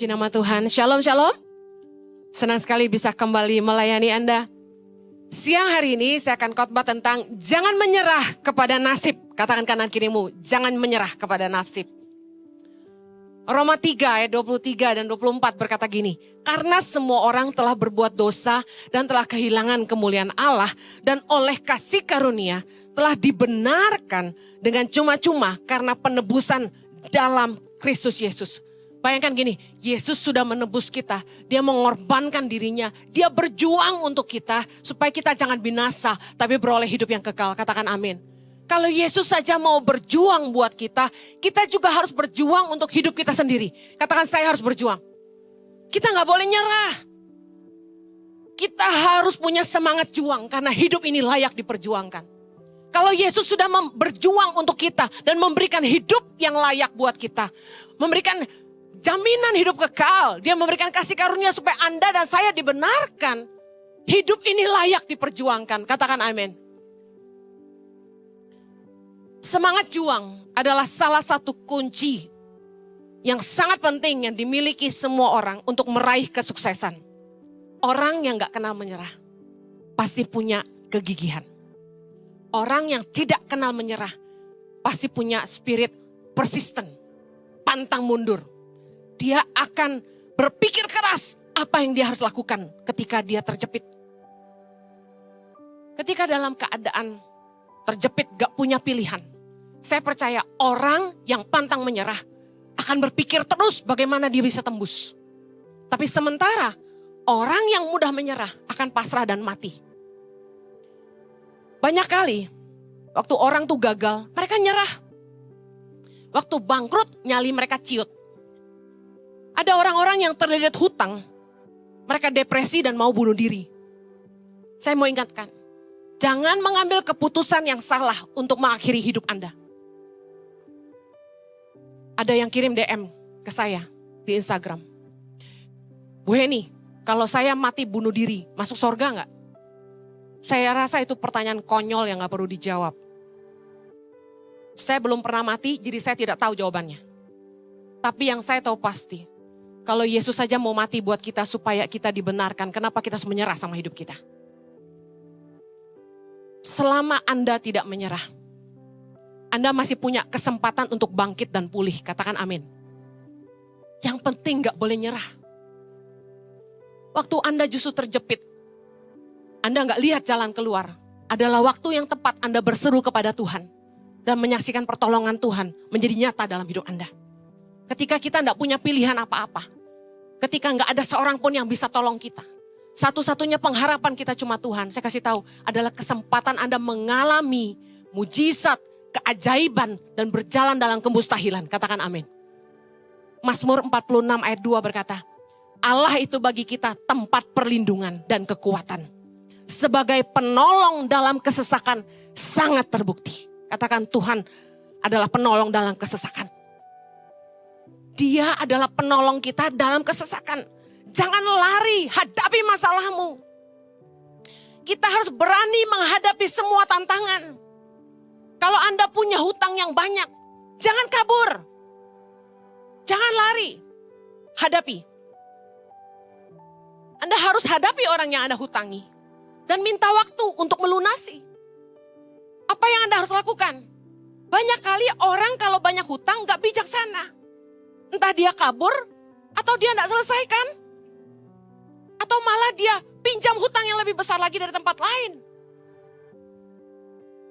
Puji nama Tuhan. Shalom, shalom. Senang sekali bisa kembali melayani Anda. Siang hari ini saya akan khotbah tentang jangan menyerah kepada nasib. Katakan kanan kirimu, jangan menyerah kepada nasib. Roma 3 ayat 23 dan 24 berkata gini. Karena semua orang telah berbuat dosa dan telah kehilangan kemuliaan Allah. Dan oleh kasih karunia telah dibenarkan dengan cuma-cuma karena penebusan dalam Kristus Yesus. Bayangkan gini, Yesus sudah menebus kita. Dia mengorbankan dirinya. Dia berjuang untuk kita supaya kita jangan binasa tapi beroleh hidup yang kekal. Katakan amin. Kalau Yesus saja mau berjuang buat kita, kita juga harus berjuang untuk hidup kita sendiri. Katakan saya harus berjuang. Kita gak boleh nyerah. Kita harus punya semangat juang karena hidup ini layak diperjuangkan. Kalau Yesus sudah berjuang untuk kita dan memberikan hidup yang layak buat kita. Memberikan jaminan hidup kekal. Dia memberikan kasih karunia supaya Anda dan saya dibenarkan. Hidup ini layak diperjuangkan. Katakan amin. Semangat juang adalah salah satu kunci yang sangat penting yang dimiliki semua orang untuk meraih kesuksesan. Orang yang gak kenal menyerah pasti punya kegigihan. Orang yang tidak kenal menyerah pasti punya spirit persisten, pantang mundur. Dia akan berpikir keras apa yang dia harus lakukan ketika dia terjepit. Ketika dalam keadaan terjepit gak punya pilihan. Saya percaya orang yang pantang menyerah akan berpikir terus bagaimana dia bisa tembus. Tapi sementara orang yang mudah menyerah akan pasrah dan mati. Banyak kali waktu orang tuh gagal mereka nyerah. Waktu bangkrut nyali mereka ciut. Ada orang-orang yang terlilit hutang, mereka depresi dan mau bunuh diri. Saya mau ingatkan, jangan mengambil keputusan yang salah untuk mengakhiri hidup Anda. Ada yang kirim DM ke saya di Instagram. Bu Heni, kalau saya mati bunuh diri, masuk surga gak? Saya rasa itu pertanyaan konyol yang gak perlu dijawab. Saya belum pernah mati, jadi saya tidak tahu jawabannya. Tapi yang saya tahu pasti, kalau Yesus saja mau mati buat kita supaya kita dibenarkan, kenapa kita harus menyerah sama hidup kita? Selama Anda tidak menyerah, Anda masih punya kesempatan untuk bangkit dan pulih. Katakan amin. Yang penting gak boleh nyerah. Waktu Anda justru terjepit, Anda gak lihat jalan keluar, adalah waktu yang tepat Anda berseru kepada Tuhan dan menyaksikan pertolongan Tuhan menjadi nyata dalam hidup Anda. Ketika kita gak punya pilihan apa-apa, ketika gak ada seorang pun yang bisa tolong kita, satu-satunya pengharapan kita cuma Tuhan. Saya kasih tahu, adalah kesempatan Anda mengalami mujizat, keajaiban, dan berjalan dalam kemustahilan. Katakan amin. Mazmur 46 ayat 2 berkata, Allah itu bagi kita tempat perlindungan dan kekuatan. Sebagai penolong dalam kesesakan sangat terbukti. Katakan Tuhan adalah penolong dalam kesesakan. Dia adalah penolong kita dalam kesesakan. Jangan lari, hadapi masalahmu. Kita harus berani menghadapi semua tantangan. Kalau Anda punya hutang yang banyak, jangan kabur. Jangan lari, hadapi. Anda harus hadapi orang yang Anda hutangi. Dan minta waktu untuk melunasi. Apa yang Anda harus lakukan? Banyak kali orang kalau banyak hutang gak bijaksana. Entah dia kabur atau dia gak selesaikan. Atau malah dia pinjam hutang yang lebih besar lagi dari tempat lain.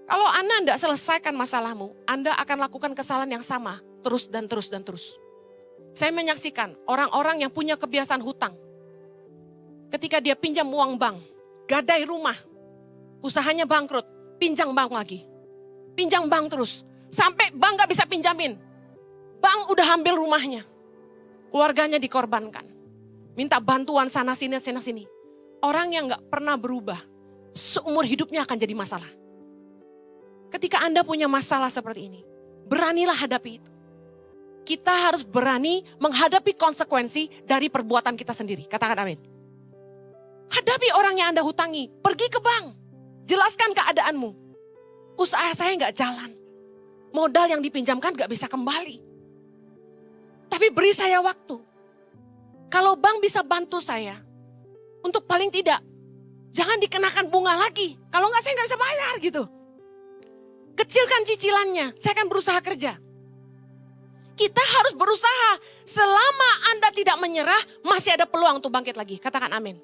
Kalau Anda tidak selesaikan masalahmu, Anda akan lakukan kesalahan yang sama. Terus dan terus dan terus. Saya menyaksikan orang-orang yang punya kebiasaan hutang. Ketika dia pinjam uang bank, gadai rumah, usahanya bangkrut, pinjam bank lagi. Pinjam bank terus. Sampai bank gak bisa pinjamin. Bank udah ambil rumahnya. Keluarganya dikorbankan. Minta bantuan sana sini, sana sini. Orang yang gak pernah berubah, seumur hidupnya akan jadi masalah. Ketika Anda punya masalah seperti ini, beranilah hadapi itu. Kita harus berani menghadapi konsekuensi dari perbuatan kita sendiri. Katakan amin. Hadapi orang yang Anda hutangi. Pergi ke bank. Jelaskan keadaanmu. Usaha saya gak jalan. Modal yang dipinjamkan gak bisa kembali. Tapi beri saya waktu. Kalau bank bisa bantu saya, untuk paling tidak, jangan dikenakan bunga lagi. Kalau enggak saya nggak bisa bayar gitu. Kecilkan cicilannya, saya akan berusaha kerja. Kita harus berusaha. Selama Anda tidak menyerah, masih ada peluang untuk bangkit lagi. Katakan amin.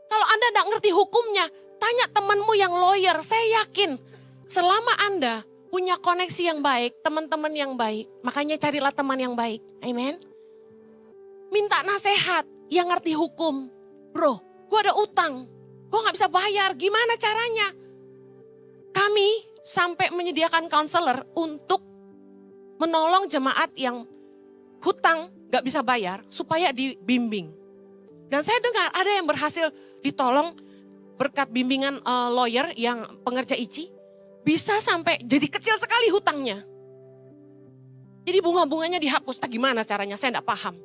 Kalau Anda tidak ngerti hukumnya, tanya temanmu yang lawyer. Saya yakin selama Anda punya koneksi yang baik, teman-teman yang baik, makanya carilah teman yang baik. Amin. Minta nasihat yang ngerti hukum. Bro, gue ada utang. Gue gak bisa bayar, gimana caranya? Kami sampai menyediakan konselor untuk menolong jemaat yang hutang gak bisa bayar supaya dibimbing. Dan saya dengar ada yang berhasil ditolong berkat bimbingan lawyer yang pengerja ICI. Bisa sampai jadi kecil sekali hutangnya. Jadi bunga-bunganya dihapus, tak gimana caranya saya gak paham.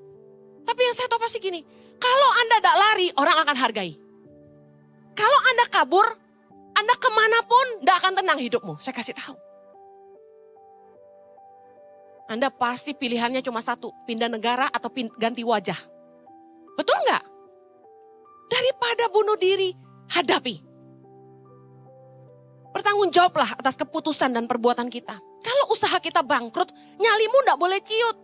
Tapi yang saya tahu pasti gini, kalau Anda tidak lari, orang akan hargai. Kalau Anda kabur, Anda kemanapun tidak akan tenang hidupmu. Saya kasih tahu. Anda pasti pilihannya cuma satu, pindah negara atau ganti wajah. Betul nggak? Daripada bunuh diri, hadapi. Bertanggung jawablah atas keputusan dan perbuatan kita. Kalau usaha kita bangkrut, nyalimu tidak boleh ciut.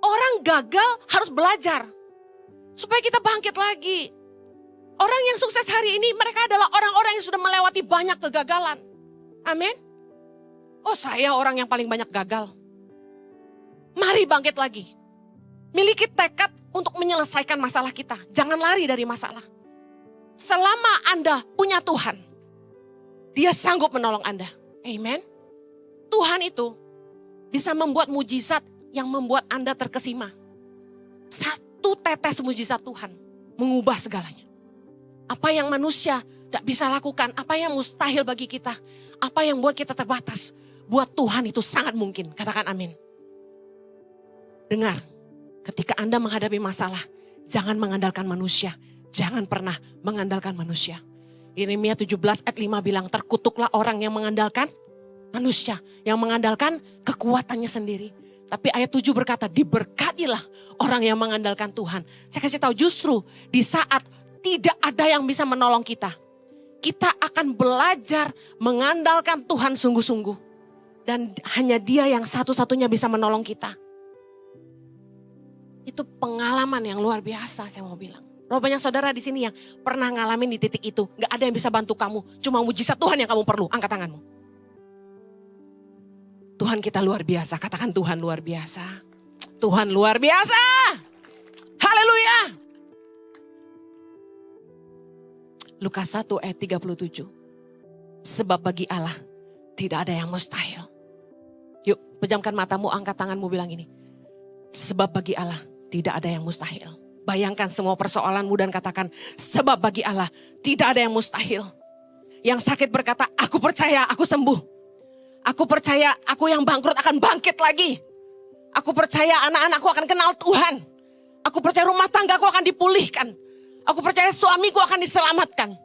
Orang gagal harus belajar. Supaya kita bangkit lagi. Orang yang sukses hari ini mereka adalah orang-orang yang sudah melewati banyak kegagalan. Amin. Oh saya orang yang paling banyak gagal. Mari bangkit lagi. Miliki tekad untuk menyelesaikan masalah kita. Jangan lari dari masalah. Selama Anda punya Tuhan. Dia sanggup menolong Anda. Amin. Tuhan itu bisa membuat mujizat yang membuat Anda terkesima. Satu tetes mujizat Tuhan mengubah segalanya. Apa yang manusia tidak bisa lakukan, apa yang mustahil bagi kita, apa yang buat kita terbatas, buat Tuhan itu sangat mungkin. Katakan amin. Dengar, ketika Anda menghadapi masalah, jangan mengandalkan manusia. Jangan pernah mengandalkan manusia. Yeremia 17 ayat 5 bilang, terkutuklah orang yang mengandalkan manusia, yang mengandalkan kekuatannya sendiri. Tapi ayat 7 berkata, diberkatilah orang yang mengandalkan Tuhan. Saya kasih tahu justru di saat tidak ada yang bisa menolong kita. Kita akan belajar mengandalkan Tuhan sungguh-sungguh. Dan hanya Dia yang satu-satunya bisa menolong kita. Itu pengalaman yang luar biasa saya mau bilang. Berapa banyak saudara di sini yang pernah ngalamin di titik itu. Gak ada yang bisa bantu kamu. Cuma mujizat Tuhan yang kamu perlu. Angkat tanganmu. Tuhan kita luar biasa. Katakan Tuhan luar biasa. Tuhan luar biasa. Haleluya. Lukas 1 ayat 37. Sebab bagi Allah tidak ada yang mustahil. Yuk pejamkan matamu, angkat tanganmu, bilang ini. Sebab bagi Allah tidak ada yang mustahil. Bayangkan semua persoalanmu dan katakan, sebab bagi Allah tidak ada yang mustahil. Yang sakit berkata, aku percaya aku sembuh. Aku percaya aku yang bangkrut akan bangkit lagi. Aku percaya anak-anakku akan kenal Tuhan. Aku percaya rumah tanggaku akan dipulihkan. Aku percaya suamiku akan diselamatkan.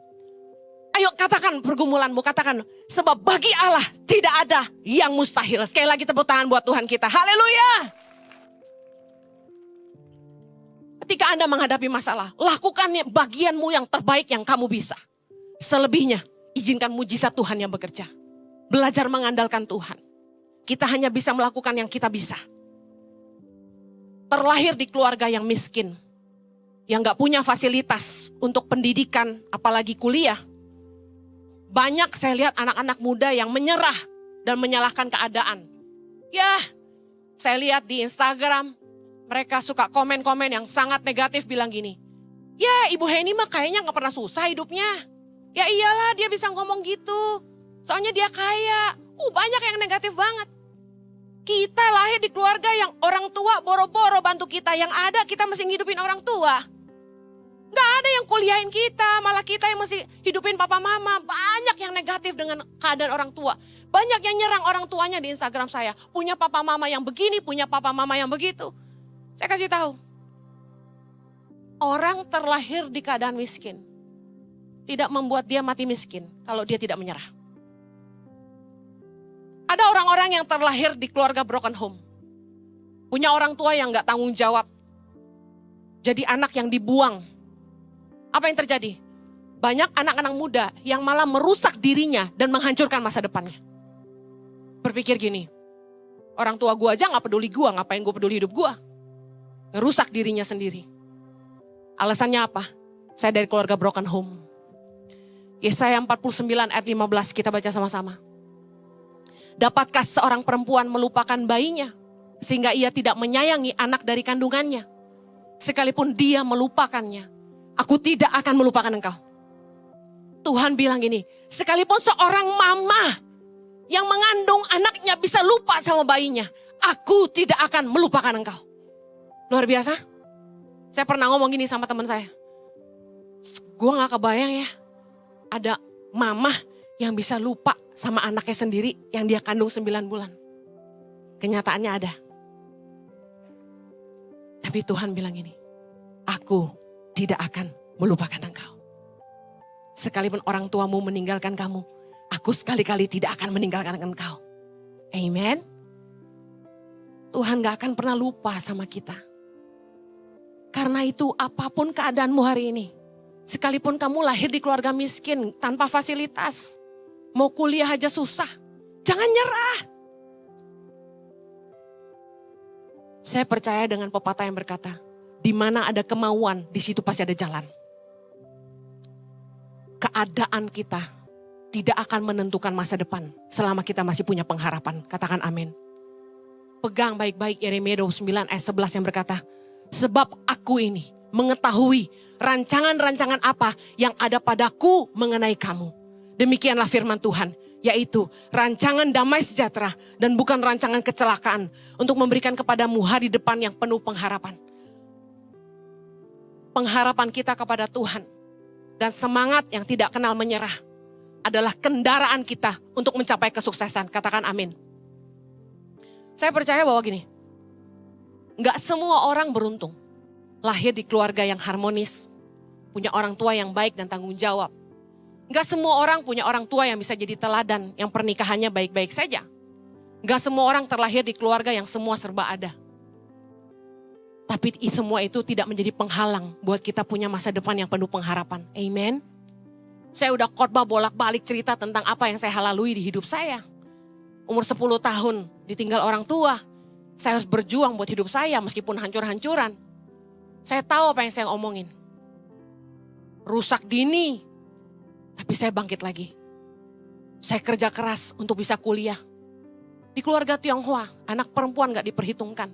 Ayo katakan pergumulanmu, katakan. Sebab bagi Allah tidak ada yang mustahil. Sekali lagi tepuk tangan buat Tuhan kita. Haleluya. Ketika Anda menghadapi masalah, lakukan bagianmu yang terbaik yang kamu bisa. Selebihnya, izinkan mujizat Tuhan yang bekerja. Belajar mengandalkan Tuhan. Kita hanya bisa melakukan yang kita bisa. Terlahir di keluarga yang miskin. Yang gak punya fasilitas untuk pendidikan, apalagi kuliah. Banyak saya lihat anak-anak muda yang menyerah dan menyalahkan keadaan. Ya, saya lihat di Instagram, mereka suka komen-komen yang sangat negatif bilang gini. Ya Ibu Heni mah kayaknya gak pernah susah hidupnya. Ya iyalah dia bisa ngomong gitu. Soalnya dia kaya. Banyak yang negatif banget. Kita lahir di keluarga yang orang tua boro-boro bantu kita. Yang ada kita mesti ngidupin orang tua. Gak ada yang kuliahin kita. Malah kita yang mesti hidupin papa mama. Banyak yang negatif dengan keadaan orang tua. Banyak yang nyerang orang tuanya di Instagram saya. Punya papa mama yang begini, punya papa mama yang begitu. Saya kasih tahu. Orang terlahir di keadaan miskin. Tidak membuat dia mati miskin kalau dia tidak menyerah. Ada orang-orang yang terlahir di keluarga broken home. Punya orang tua yang gak tanggung jawab. Jadi anak yang dibuang. Apa yang terjadi? Banyak anak-anak muda yang malah merusak dirinya dan menghancurkan masa depannya. Berpikir gini, orang tua gue aja gak peduli gue, ngapain gue peduli hidup gue? Ngerusak dirinya sendiri. Alasannya apa? Saya dari keluarga broken home. Yesaya 49 ayat 15 kita baca sama-sama. Dapatkah seorang perempuan melupakan bayinya sehingga ia tidak menyayangi anak dari kandungannya? Sekalipun dia melupakannya, aku tidak akan melupakan engkau. Tuhan bilang gini, sekalipun seorang mama yang mengandung anaknya bisa lupa sama bayinya, aku tidak akan melupakan engkau. Luar biasa. Saya pernah ngomong gini sama teman saya. Gue gak kebayang ya, ada mama yang bisa lupa sama anaknya sendiri yang dia kandung 9 bulan. Kenyataannya ada. Tapi Tuhan bilang ini, aku tidak akan melupakan engkau. Sekalipun orang tuamu meninggalkan kamu, aku sekali-kali tidak akan meninggalkan engkau. Amen. Tuhan gak akan pernah lupa sama kita. Karena itu apapun keadaanmu hari ini, sekalipun kamu lahir di keluarga miskin tanpa fasilitas, mau kuliah aja susah, jangan nyerah. Saya percaya dengan pepatah yang berkata, di mana ada kemauan, di situ pasti ada jalan. Keadaan kita tidak akan menentukan masa depan selama kita masih punya pengharapan. Katakan amin. Pegang baik-baik Yeremia 29 ayat 11 yang berkata, sebab aku ini mengetahui rancangan-rancangan apa yang ada padaku mengenai kamu. Demikianlah firman Tuhan, yaitu rancangan damai sejahtera dan bukan rancangan kecelakaan untuk memberikan kepadamu hari depan yang penuh pengharapan. Pengharapan kita kepada Tuhan dan semangat yang tidak kenal menyerah adalah kendaraan kita untuk mencapai kesuksesan. Katakan amin. Saya percaya bahwa gini, gak semua orang beruntung lahir di keluarga yang harmonis, punya orang tua yang baik dan tanggung jawab. Gak semua orang punya orang tua yang bisa jadi teladan, yang pernikahannya baik-baik saja. Gak semua orang terlahir di keluarga yang semua serba ada. Tapi semua itu tidak menjadi penghalang buat kita punya masa depan yang penuh pengharapan. Amen. Saya udah khotbah bolak-balik cerita tentang apa yang saya lalui di hidup saya. Umur 10 tahun ditinggal orang tua. Saya harus berjuang buat hidup saya meskipun hancur-hancuran. Saya tahu apa yang saya omongin. Rusak dini. Tapi saya bangkit lagi. Saya kerja keras untuk bisa kuliah. Di keluarga Tionghoa, anak perempuan gak diperhitungkan.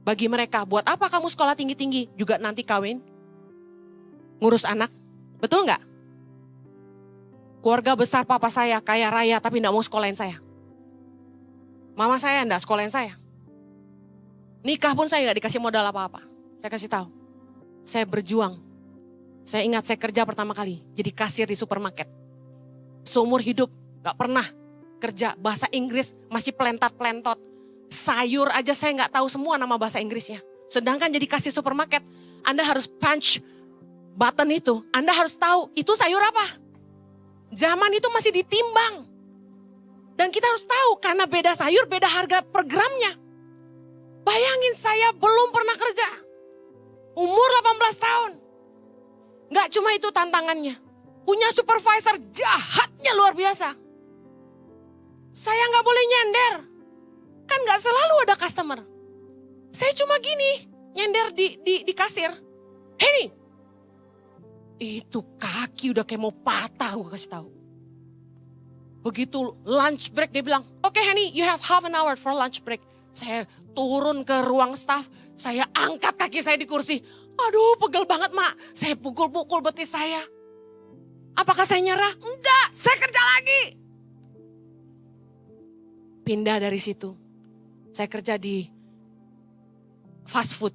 Bagi mereka, buat apa kamu sekolah tinggi-tinggi? Juga nanti kawin. Ngurus anak. Betul gak? Keluarga besar papa saya kaya raya tapi gak mau sekolahin saya. Mama saya gak sekolahin saya. Nikah pun saya gak dikasih modal apa-apa. Saya kasih tahu. Saya berjuang. Saya ingat saya kerja pertama kali. Jadi kasir di supermarket. Seumur hidup gak pernah kerja. Bahasa Inggris masih pelentat-pelentot. Sayur aja saya gak tahu semua nama bahasa Inggrisnya. Sedangkan jadi kasir supermarket. Anda harus punch button itu. Anda harus tahu itu sayur apa. Zaman itu masih ditimbang. Dan kita harus tahu karena beda sayur beda harga per gramnya. Bayangin saya belum pernah kerja. Umur 18 tahun. Gak cuma itu tantangannya. Punya supervisor jahatnya luar biasa. Saya gak boleh nyender. Kan gak selalu ada customer. Saya cuma gini, nyender di kasir. Hei, itu kaki udah kayak mau patah gue kasih tahu. Begitu lunch break dia bilang, oke Henny, you have half an hour for lunch break. Saya turun ke ruang staff, saya angkat kaki saya di kursi. Aduh pegel banget mak, saya pukul-pukul betis saya. Apakah saya nyerah? Enggak, saya kerja lagi. Pindah dari situ, saya kerja di fast food.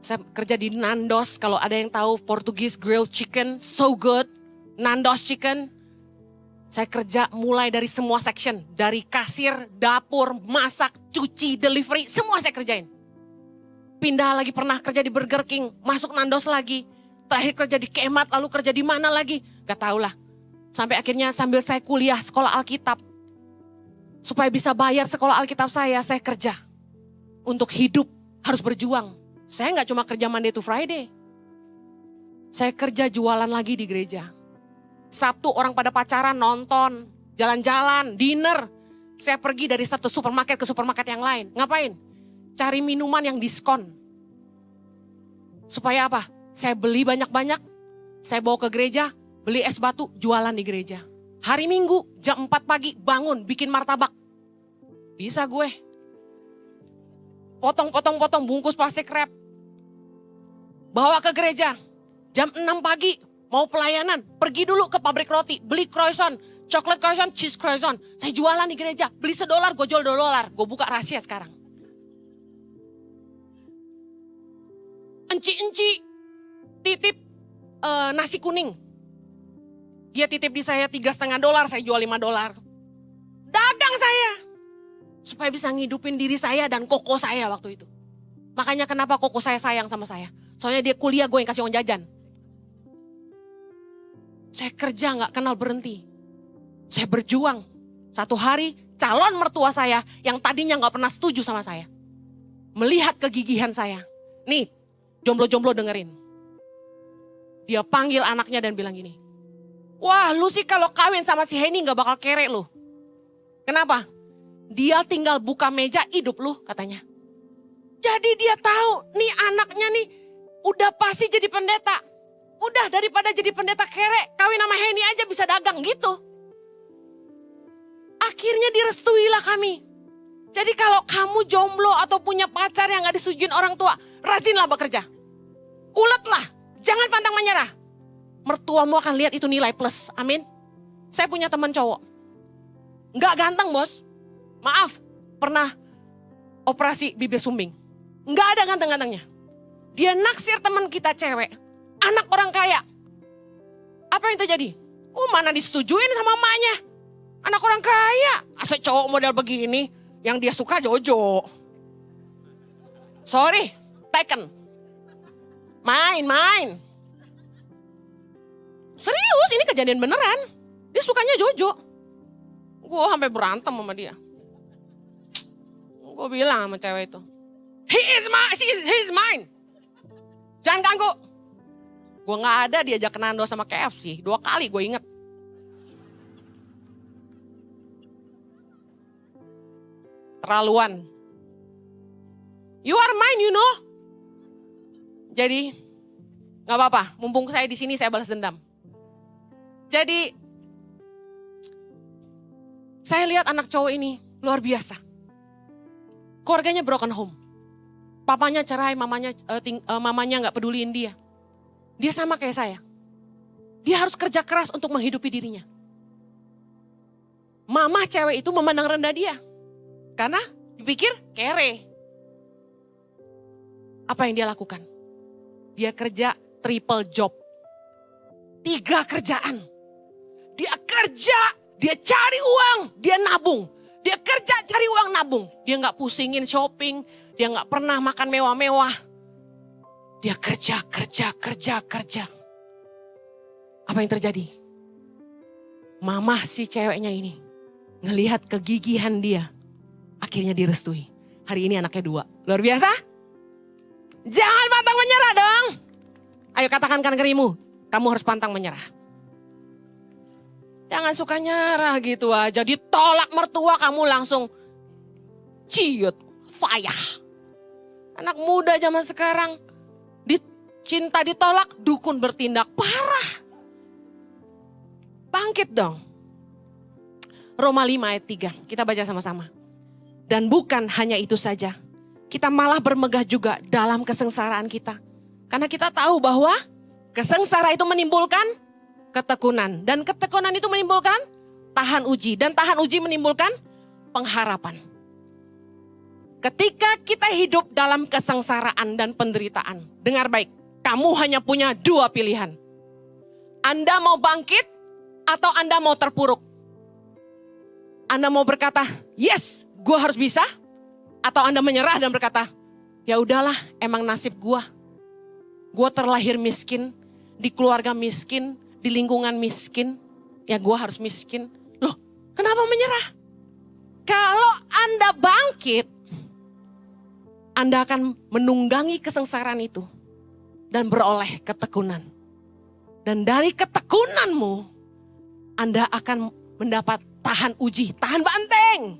Saya kerja di Nandos, kalau ada yang tahu Portugese grilled chicken, so good. Nandos chicken. Saya kerja mulai dari semua section. Dari kasir, dapur, masak, cuci, delivery, semua saya kerjain. Pindah lagi pernah kerja di Burger King, masuk Nandos lagi. Terakhir kerja di Kemat, lalu kerja di mana lagi. Gak tau lah. Sampai akhirnya sambil saya kuliah sekolah Alkitab. Supaya bisa bayar sekolah Alkitab saya kerja. Untuk hidup harus berjuang. Saya nggak cuma kerja Monday to Friday. Saya kerja jualan lagi di gereja. Sabtu orang pada pacaran, nonton, jalan-jalan, dinner. Saya pergi dari satu supermarket ke supermarket yang lain. Ngapain? Cari minuman yang diskon. Supaya apa? Saya beli banyak-banyak. Saya bawa ke gereja, beli es batu, jualan di gereja. Hari Minggu jam 4 pagi bangun bikin martabak. Bisa gue. Potong-potong-potong bungkus plastik wrap. Bawa ke gereja. Jam 6 pagi mau pelayanan. Pergi dulu ke pabrik roti. Beli croissant. Chocolate croissant, cheese croissant. Saya jualan di gereja. Beli $1, gue jual $2. Gue buka rahasia sekarang. Enci-enci titip nasi kuning. Dia titip di saya $3,5, saya jual $5. Dagang saya. Supaya bisa ngidupin diri saya dan koko saya waktu itu. Makanya kenapa koko saya sayang sama saya. Soalnya dia kuliah, gue yang kasih uang jajan. Saya kerja gak kenal berhenti. Saya berjuang. Satu hari calon mertua saya yang tadinya gak pernah setuju sama saya. Melihat kegigihan saya. Nih, jomblo-jomblo dengerin. Dia panggil anaknya dan bilang gini. Wah, lu sih kalau kawin sama si Henny gak bakal kere lu. Kenapa? Dia tinggal buka meja hidup lu katanya. Jadi dia tahu nih anaknya nih udah pasti jadi pendeta. Udah daripada jadi pendeta kere, kawin sama Henny aja bisa dagang gitu. Akhirnya direstuilah kami. Jadi kalau kamu jomblo atau punya pacar yang gak disetujuin orang tua, rajinlah bekerja. Uletlah, jangan pantang menyerah. Mertuamu akan lihat itu nilai plus, amin. Saya punya teman cowok. Gak ganteng bos, maaf, pernah operasi bibir sumbing. Gak ada ganteng-gantengnya. Dia naksir teman kita cewek, anak orang kaya. Apa yang terjadi? Mana disetujuin sama emaknya. Anak orang kaya, asal cowok model begini, yang dia suka Jojo. Sorry, taken. Main. Serius, ini kejadian beneran. Dia sukanya Jojo. Gue sampai berantem sama dia. Gue bilang sama cewek itu, he is mine. Jangan ganggu. Gue gak ada diajak kenando sama KFC. 2 kali gue inget. Terlaluan. You are mine, you know. Jadi, gak apa-apa. Mumpung saya di sini, saya balas dendam. Jadi, saya lihat anak cowok ini luar biasa. Keluarganya broken home. Papanya cerai, mamanya gak peduliin dia. Dia sama kayak saya. Dia harus kerja keras untuk menghidupi dirinya. Mama cewek itu memandang rendah dia. Karena dipikir kere. Apa yang dia lakukan? Dia kerja triple job. 3 kerjaan. Dia kerja, dia cari uang, dia nabung. Dia kerja cari uang nabung. Dia gak pusingin shopping, dia gak pernah makan mewah-mewah. Dia kerja. Apa yang terjadi? Mama si ceweknya ini ngelihat kegigihan dia. Akhirnya direstui. Hari ini anaknya 2. Luar biasa? Jangan pantang menyerah dong. Ayo katakan kanan kirimu, kamu harus pantang menyerah. Jangan suka nyerah gitu aja. Ditolak mertua kamu langsung ciut, fayah. Anak muda zaman sekarang cinta ditolak, dukun bertindak. Parah. Bangkit dong. Roma 5 ayat 3. Kita baca sama-sama. Dan bukan hanya itu saja. Kita malah bermegah juga dalam kesengsaraan kita. Karena kita tahu bahwa kesengsara itu menimbulkan ketekunan. Dan ketekunan itu menimbulkan tahan uji. Dan tahan uji menimbulkan pengharapan. Ketika kita hidup dalam kesengsaraan dan penderitaan. Dengar baik, kamu hanya punya 2 pilihan. Anda mau bangkit atau Anda mau terpuruk. Anda mau berkata, yes, gue harus bisa. Atau Anda menyerah dan berkata, ya udahlah, emang nasib gue. Gue terlahir miskin, di keluarga miskin, di lingkungan miskin. Ya gue harus miskin. Loh, kenapa menyerah? Kalau Anda bangkit, Anda akan menunggangi kesengsaraan itu dan beroleh ketekunan. Dan dari ketekunanmu, Anda akan mendapat tahan uji, tahan banteng.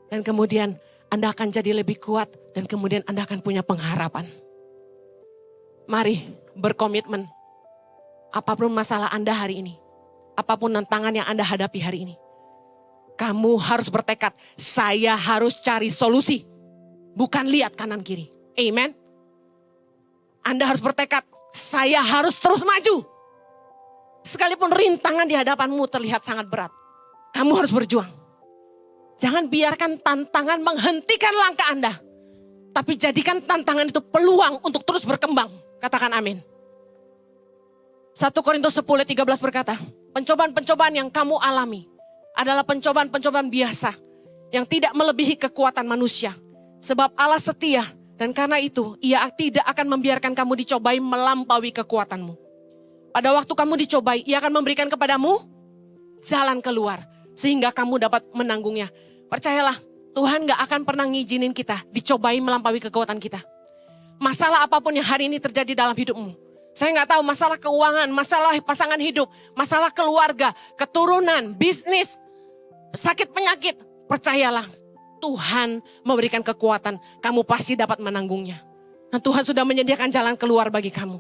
Dan kemudian Anda akan jadi lebih kuat dan kemudian Anda akan punya pengharapan. Mari berkomitmen. Apapun masalah Anda hari ini, apapun tantangan yang Anda hadapi hari ini, kamu harus bertekad, saya harus cari solusi. Bukan lihat kanan kiri. Amen. Anda harus bertekad, saya harus terus maju. Sekalipun rintangan di hadapanmu terlihat sangat berat, kamu harus berjuang. Jangan biarkan tantangan menghentikan langkah Anda. Tapi jadikan tantangan itu peluang untuk terus berkembang. Katakan amin. 1 Korintus 10:13 berkata, pencobaan-pencobaan yang kamu alami adalah pencobaan-pencobaan biasa yang tidak melebihi kekuatan manusia. Sebab Allah setia dan karena itu Ia tidak akan membiarkan kamu dicobai melampaui kekuatanmu. Pada waktu kamu dicobai, Ia akan memberikan kepadamu jalan keluar sehingga kamu dapat menanggungnya. Percayalah, Tuhan gak akan pernah ngizinin kita dicobai melampaui kekuatan kita. Masalah apapun yang hari ini terjadi dalam hidupmu. Saya gak tahu masalah keuangan, masalah pasangan hidup, masalah keluarga, keturunan, bisnis, sakit penyakit. Percayalah, Tuhan memberikan kekuatan, kamu pasti dapat menanggungnya. Dan Tuhan sudah menyediakan jalan keluar bagi kamu.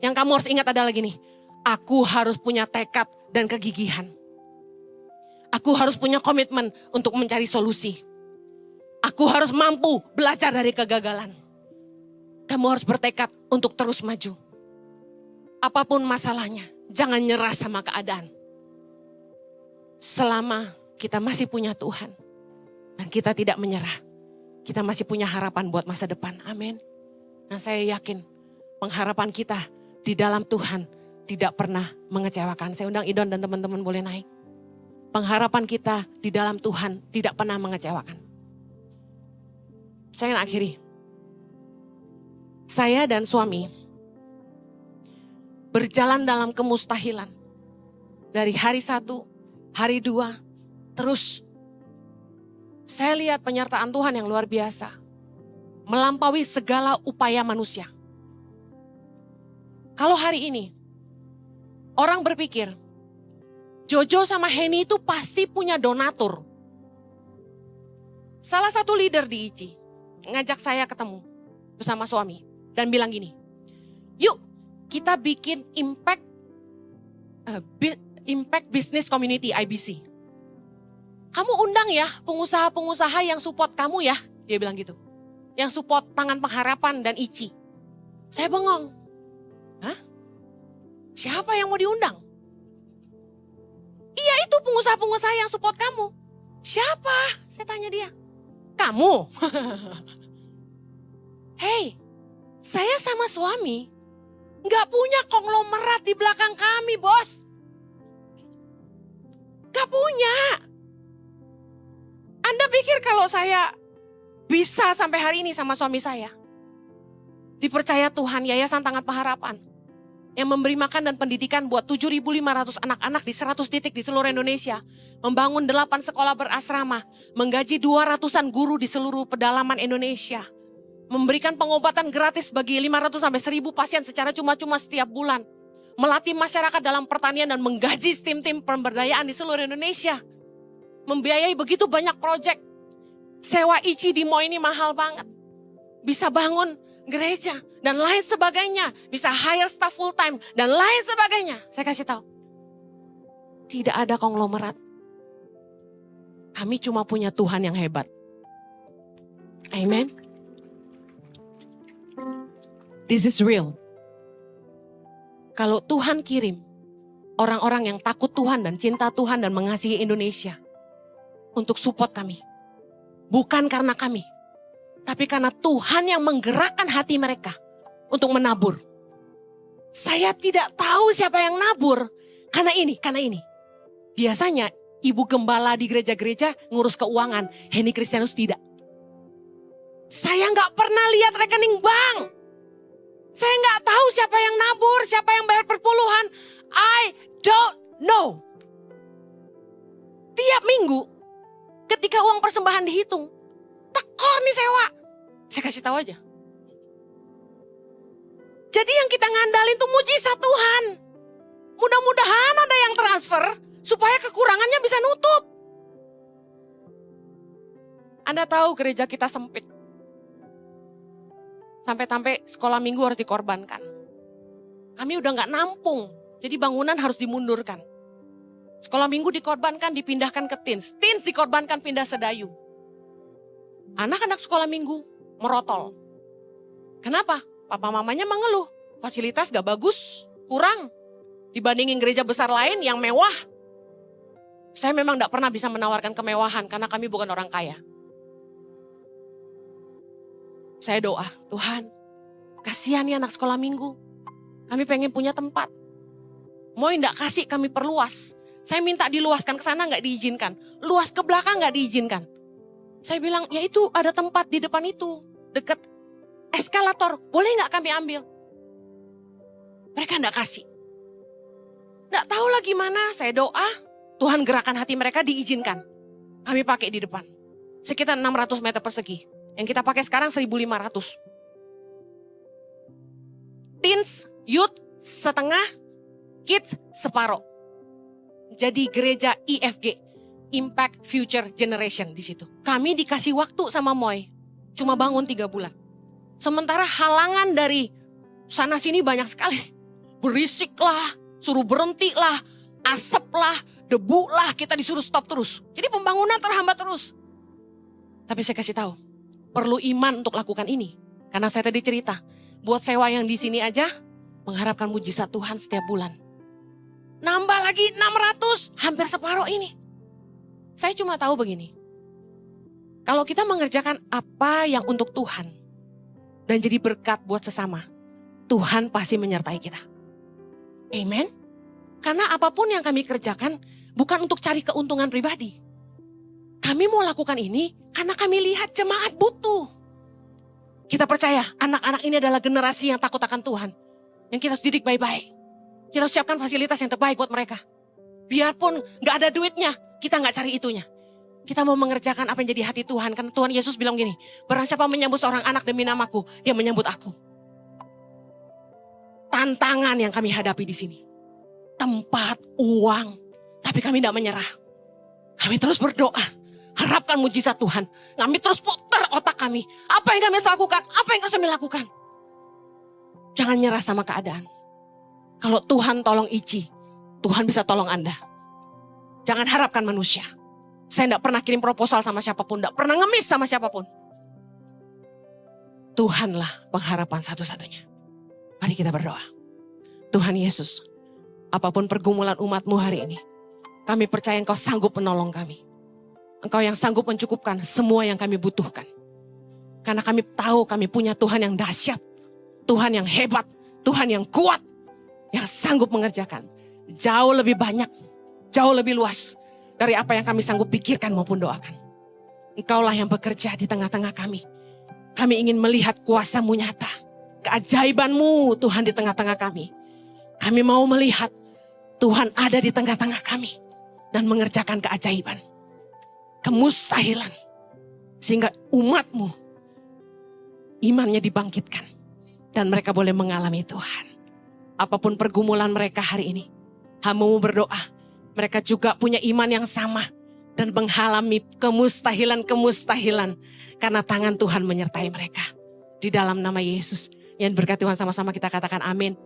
Yang kamu harus ingat adalah gini, aku harus punya tekad dan kegigihan. Aku harus punya komitmen untuk mencari solusi. Aku harus mampu belajar dari kegagalan. Kamu harus bertekad untuk terus maju. Apapun masalahnya, jangan nyerah sama keadaan. Selama kita masih punya Tuhan dan kita tidak menyerah, kita masih punya harapan buat masa depan. Amin. Nah, saya yakin pengharapan kita di dalam Tuhan tidak pernah mengecewakan. Saya undang Idon dan teman-teman boleh naik. Pengharapan kita di dalam Tuhan tidak pernah mengecewakan. Saya akan akhiri. Saya dan suami berjalan dalam kemustahilan. Dari hari 1, hari 2, terus saya lihat penyertaan Tuhan yang luar biasa. Melampaui segala upaya manusia. Kalau hari ini orang berpikir, Jojo sama Henny itu pasti punya donatur. Salah satu leader di ICI ngajak saya ketemu bersama suami dan bilang gini, yuk kita bikin impact business community IBC. Kamu undang ya pengusaha-pengusaha yang support kamu ya, dia bilang gitu. Yang support Tangan Pengharapan dan ICI. Saya bengong. Hah? Siapa yang mau diundang? Iya itu pengusaha-pengusaha yang support kamu. Siapa? Saya tanya dia. Kamu? Hei, saya sama suami gak punya konglomerat di belakang kami, bos. Gak punya. Anda pikir kalau saya bisa sampai hari ini sama suami saya? Dipercaya Tuhan Yayasan Tangan Pengharapan yang memberi makan dan pendidikan buat 7.500 anak-anak di 100 titik di seluruh Indonesia. Membangun 8 sekolah berasrama, menggaji 200-an guru di seluruh pedalaman Indonesia. Memberikan pengobatan gratis bagi 500 sampai 1.000 pasien secara cuma-cuma setiap bulan. Melatih masyarakat dalam pertanian dan menggaji tim-tim pemberdayaan di seluruh Indonesia. Membiayai begitu banyak proyek. Sewa ICI di Mo ini mahal banget. Bisa bangun gereja dan lain sebagainya. Bisa hire staff full time dan lain sebagainya. Saya kasih tahu. Tidak ada konglomerat. Kami cuma punya Tuhan yang hebat. Amen. This is real. Kalau Tuhan kirim orang-orang yang takut Tuhan dan cinta Tuhan dan mengasihi Indonesia untuk support kami. Bukan karena kami, tapi karena Tuhan yang menggerakkan hati mereka untuk menabur. Saya tidak tahu siapa yang nabur karena ini. Biasanya ibu gembala di gereja-gereja ngurus keuangan, Henny Kristianus tidak. Saya nggak pernah lihat rekening bank. Saya nggak tahu siapa yang nabur, siapa yang bayar perpuluhan. I don't know. Tiap minggu ketika uang persembahan dihitung, tekor nih sewa. Saya kasih tahu aja. Jadi yang kita ngandalin tuh mujizat Tuhan. Mudah-mudahan ada yang transfer supaya kekurangannya bisa nutup. Anda tahu gereja kita sempit. Sampai-sampai sekolah minggu harus dikorbankan. Kami udah gak nampung, jadi bangunan harus dimundurkan. Sekolah minggu dikorbankan, dipindahkan ke teens. Teens dikorbankan pindah sedayu. Anak-anak sekolah minggu merotol. Kenapa? Papa mamanya mengeluh. Fasilitas gak bagus, kurang. Dibandingin gereja besar lain yang mewah. Saya memang gak pernah bisa menawarkan kemewahan karena kami bukan orang kaya. Saya doa, Tuhan, kasihan ya anak sekolah minggu. Kami pengen punya tempat. Mau ndak kasih kami perluas. Saya minta diluaskan ke sana nggak diizinkan. Luas ke belakang nggak diizinkan. Saya bilang, ya itu ada tempat di depan itu. Dekat eskalator. Boleh nggak kami ambil? Mereka ndak kasih. Nggak tahu lah gimana. Saya doa, Tuhan gerakan hati mereka diizinkan. Kami pakai di depan. Sekitar 600 meter persegi. Yang kita pakai sekarang 1.500. Teens, youth, setengah, kids, separoh. Jadi gereja IFG, Impact Future Generation di situ. Kami dikasih waktu sama Moy, cuma bangun 3 bulan. Sementara halangan dari sana sini banyak sekali. Berisik lah, suruh berhenti lah, asap lah, debu lah, kita disuruh stop terus. Jadi pembangunan terhambat terus. Tapi saya kasih tahu, perlu iman untuk lakukan ini. Karena saya tadi cerita, buat sewa yang di sini aja, mengharapkan mujizat Tuhan setiap bulan. Nambah lagi 600, hampir separuh ini. Saya cuma tahu begini, kalau kita mengerjakan apa yang untuk Tuhan, dan jadi berkat buat sesama, Tuhan pasti menyertai kita. Amen. Karena apapun yang kami kerjakan, bukan untuk cari keuntungan pribadi. Kami mau lakukan ini karena kami lihat jemaat butuh. Kita percaya anak-anak ini adalah generasi yang takut akan Tuhan. Yang kita harus didik baik-baik. Kita harus siapkan fasilitas yang terbaik buat mereka. Biarpun gak ada duitnya, kita gak cari itunya. Kita mau mengerjakan apa yang jadi hati Tuhan. Karena Tuhan Yesus bilang gini, barang siapa menyambut seorang anak demi namaku, dia menyambut aku. Tantangan yang kami hadapi di sini. Tempat, uang. Tapi kami gak menyerah. Kami terus berdoa. Harapkan mujizat Tuhan. Kami terus putar otak kami. Apa yang kami harus lakukan? Apa yang harus kami lakukan? Jangan nyerah sama keadaan. Kalau Tuhan tolong Ici, Tuhan bisa tolong Anda. Jangan harapkan manusia. Saya tidak pernah kirim proposal sama siapapun. Tidak pernah ngemis sama siapapun. Tuhanlah pengharapan satu-satunya. Mari kita berdoa. Tuhan Yesus, apapun pergumulan umat-Mu hari ini, kami percaya Engkau sanggup menolong kami. Engkau yang sanggup mencukupkan semua yang kami butuhkan. Karena kami tahu kami punya Tuhan yang dahsyat. Tuhan yang hebat. Tuhan yang kuat. Yang sanggup mengerjakan. Jauh lebih banyak. Jauh lebih luas. Dari apa yang kami sanggup pikirkan maupun doakan. Engkaulah yang bekerja di tengah-tengah kami. Kami ingin melihat kuasa-Mu nyata. Keajaiban-Mu Tuhan di tengah-tengah kami. Kami mau melihat Tuhan ada di tengah-tengah kami. Dan mengerjakan keajaiban. Kemustahilan. Sehingga umat-Mu imannya dibangkitkan. Dan mereka boleh mengalami Tuhan. Apapun pergumulan mereka hari ini. Hamba-Mu berdoa. Mereka juga punya iman yang sama. Dan mengalami kemustahilan-kemustahilan. Karena tangan Tuhan menyertai mereka. Di dalam nama Yesus. Yang berkati Tuhan sama-sama kita katakan amin.